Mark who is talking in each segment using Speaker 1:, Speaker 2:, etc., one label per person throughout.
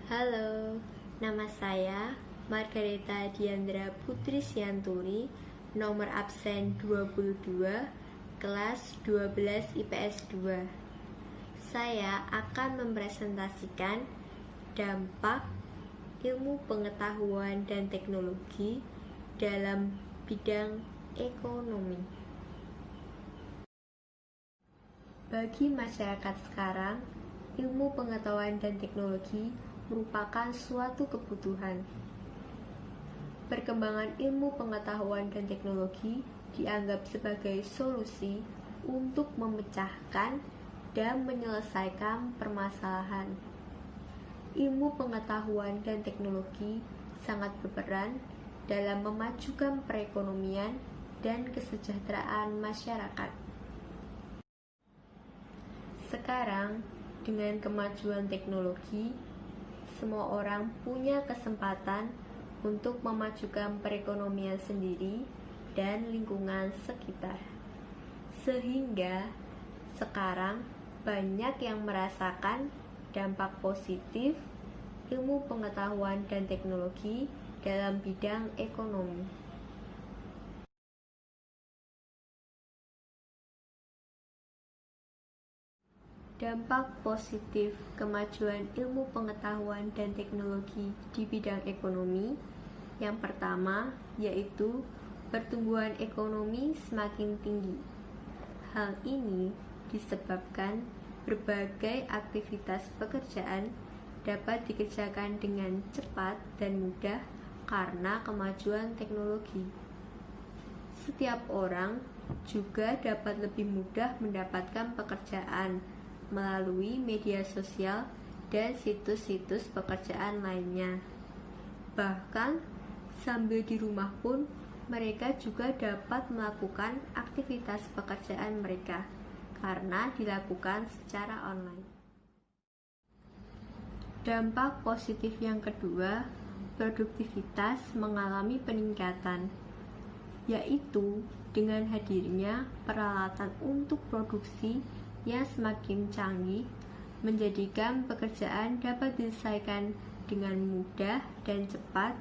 Speaker 1: Halo, nama saya Margareta Diandra Putri Sianturi, nomor absen 22, kelas 12 IPS 2. Saya akan mempresentasikan dampak ilmu pengetahuan dan teknologi dalam bidang ekonomi. Bagi masyarakat sekarang, ilmu pengetahuan dan teknologi merupakan suatu kebutuhan. Perkembangan ilmu pengetahuan dan teknologi dianggap sebagai solusi untuk memecahkan dan menyelesaikan permasalahan. Ilmu pengetahuan dan teknologi sangat berperan dalam memajukan perekonomian dan kesejahteraan masyarakat. Sekarang, dengan kemajuan teknologi, semua orang punya kesempatan untuk memajukan perekonomian sendiri dan lingkungan sekitar. Sehingga sekarang banyak yang merasakan dampak positif ilmu pengetahuan dan teknologi dalam bidang ekonomi. Dampak positif kemajuan ilmu pengetahuan dan teknologi di bidang ekonomi yang pertama yaitu pertumbuhan ekonomi semakin tinggi. Hal ini disebabkan berbagai aktivitas pekerjaan dapat dikerjakan dengan cepat dan mudah karena kemajuan teknologi. Setiap orang juga dapat lebih mudah mendapatkan pekerjaan melalui media sosial dan situs-situs pekerjaan lainnya. Bahkan, sambil di rumah pun, mereka juga dapat melakukan aktivitas pekerjaan mereka karena dilakukan secara online. Dampak positif yang kedua, produktivitas mengalami peningkatan, yaitu dengan hadirnya peralatan untuk produksi yang semakin canggih menjadikan pekerjaan dapat diselesaikan dengan mudah dan cepat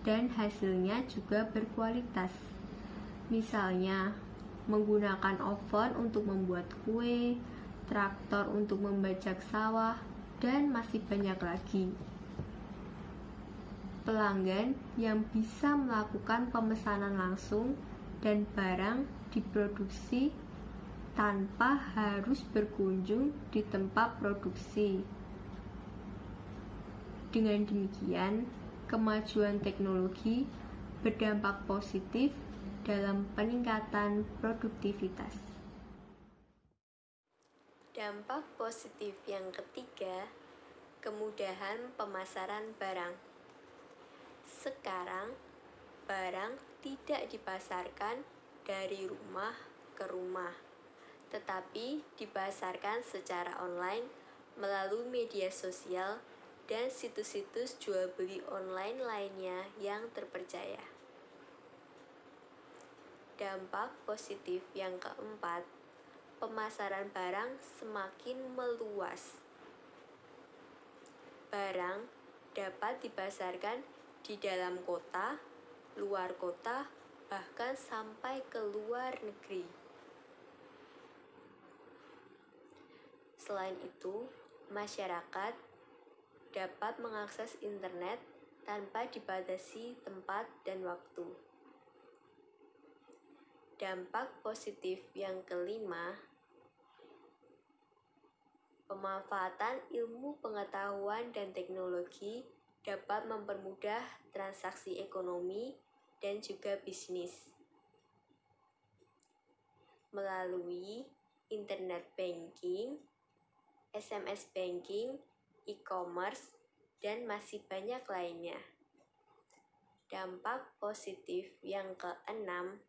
Speaker 1: dan hasilnya juga berkualitas. Misalnya, menggunakan oven untuk membuat kue, traktor untuk membajak sawah, dan masih banyak lagi. Pelanggan yang bisa melakukan pemesanan langsung dan barang diproduksi tanpa harus berkunjung di tempat produksi. Dengan demikian, kemajuan teknologi berdampak positif dalam peningkatan produktivitas. Dampak positif yang ketiga, kemudahan pemasaran barang. Sekarang, barang tidak dipasarkan dari rumah ke rumah, tetapi dipasarkan secara online melalui media sosial dan situs-situs jual beli online lainnya yang terpercaya. Dampak positif yang keempat, pemasaran barang semakin meluas. Barang dapat dipasarkan di dalam kota, luar kota, bahkan sampai ke luar negeri. Selain itu, masyarakat dapat mengakses internet tanpa dibatasi tempat dan waktu. Dampak positif yang kelima, pemanfaatan ilmu pengetahuan dan teknologi dapat mempermudah transaksi ekonomi dan juga bisnis. Melalui internet banking, SMS banking, e-commerce, dan masih banyak lainnya. Dampak positif yang keenam,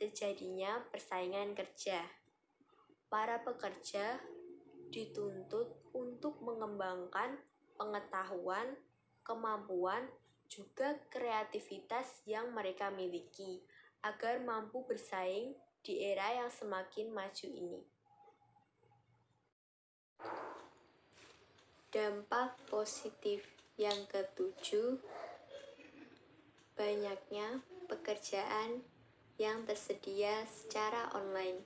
Speaker 1: terjadinya persaingan kerja. Para pekerja dituntut untuk mengembangkan pengetahuan, kemampuan, juga kreativitas yang mereka miliki agar mampu bersaing di era yang semakin maju ini. Dampak positif yang ketujuh, banyaknya pekerjaan yang tersedia secara online.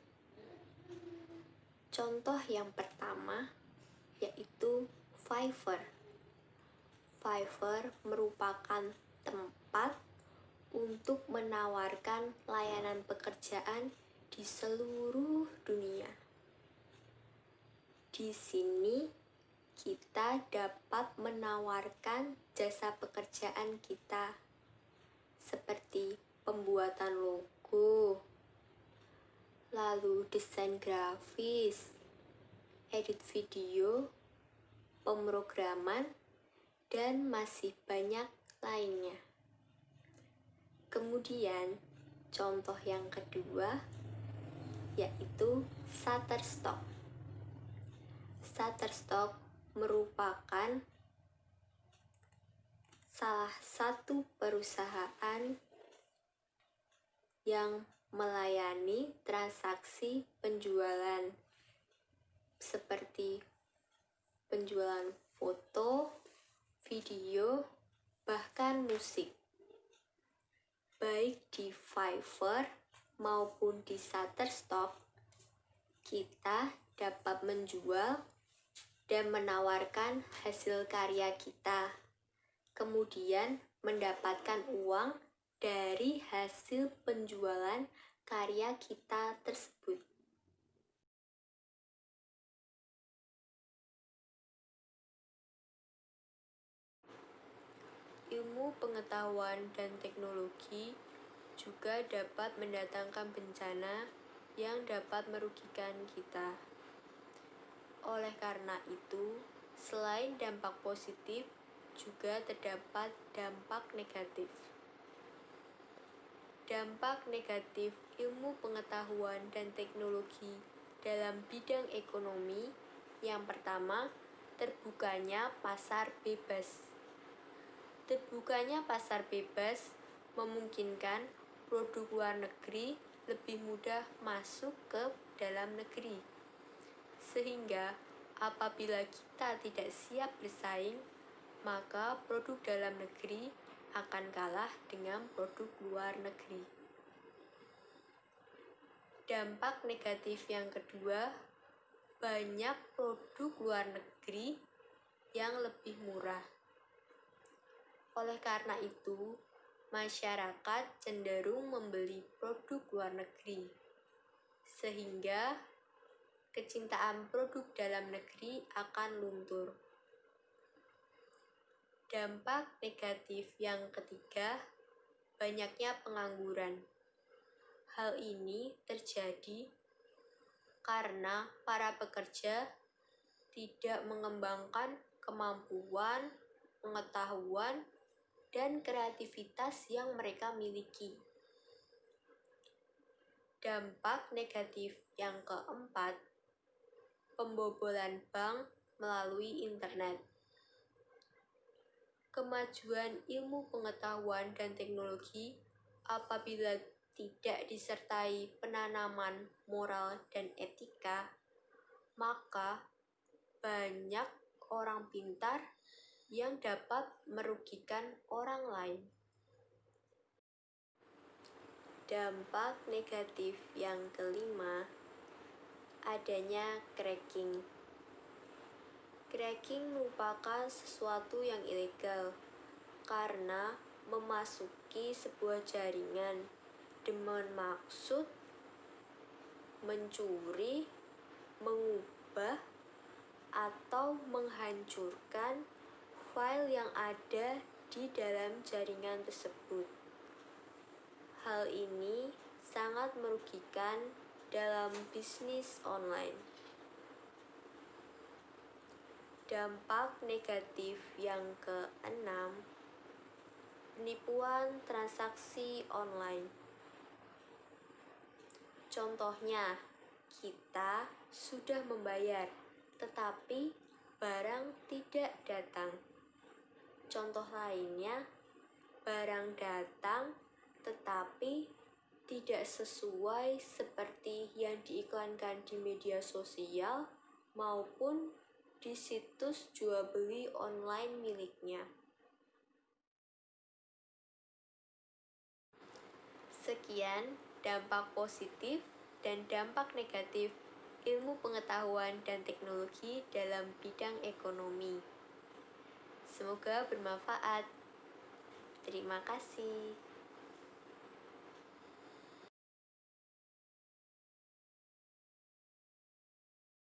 Speaker 1: Contoh yang pertama yaitu Fiverr. Fiverr merupakan tempat untuk menawarkan layanan pekerjaan di seluruh dunia. Di sini kita dapat menawarkan jasa pekerjaan kita seperti pembuatan logo, lalu desain grafis, edit video, pemrograman, dan masih banyak lainnya. Kemudian, contoh yang kedua yaitu Shutterstock. Shutterstock merupakan salah satu perusahaan yang melayani transaksi penjualan seperti penjualan foto, video, bahkan musik. Baik di Fiverr maupun di Shutterstock, kita dapat menjual dan menawarkan hasil karya kita, kemudian mendapatkan uang dari hasil penjualan karya kita tersebut. Ilmu pengetahuan dan teknologi juga dapat mendatangkan bencana yang dapat merugikan kita. Oleh karena itu, selain dampak positif, juga terdapat dampak negatif. Dampak negatif ilmu pengetahuan dan teknologi dalam bidang ekonomi, yang pertama, terbukanya pasar bebas. Terbukanya pasar bebas memungkinkan produk luar negeri lebih mudah masuk ke dalam negeri. Sehingga apabila kita tidak siap bersaing, maka produk dalam negeri akan kalah dengan produk luar negeri. Dampak negatif yang kedua, banyak produk luar negeri yang lebih murah. Oleh karena itu, masyarakat cenderung membeli produk luar negeri, sehingga kecintaan produk dalam negeri akan luntur. Dampak negatif yang ketiga, banyaknya pengangguran. Hal ini terjadi karena para pekerja tidak mengembangkan kemampuan, pengetahuan, dan kreativitas yang mereka miliki. Dampak negatif yang keempat, pembobolan bank melalui internet. Kemajuan ilmu pengetahuan dan teknologi apabila tidak disertai penanaman moral dan etika, maka banyak orang pintar yang dapat merugikan orang lain. Dampak negatif yang kelima, adanya cracking. Cracking merupakan sesuatu yang ilegal karena memasuki sebuah jaringan dengan maksud mencuri, mengubah, atau menghancurkan file yang ada di dalam jaringan tersebut. Hal ini sangat merugikan dalam bisnis online. Dampak negatif yang keenam, penipuan transaksi online. Contohnya, kita sudah membayar, tetapi barang tidak datang. Contoh lainnya, barang datang tetapi tidak sesuai seperti yang diiklankan di media sosial maupun di situs jual beli online miliknya. Sekian dampak positif dan dampak negatif ilmu pengetahuan dan teknologi dalam bidang ekonomi. Semoga bermanfaat. Terima kasih.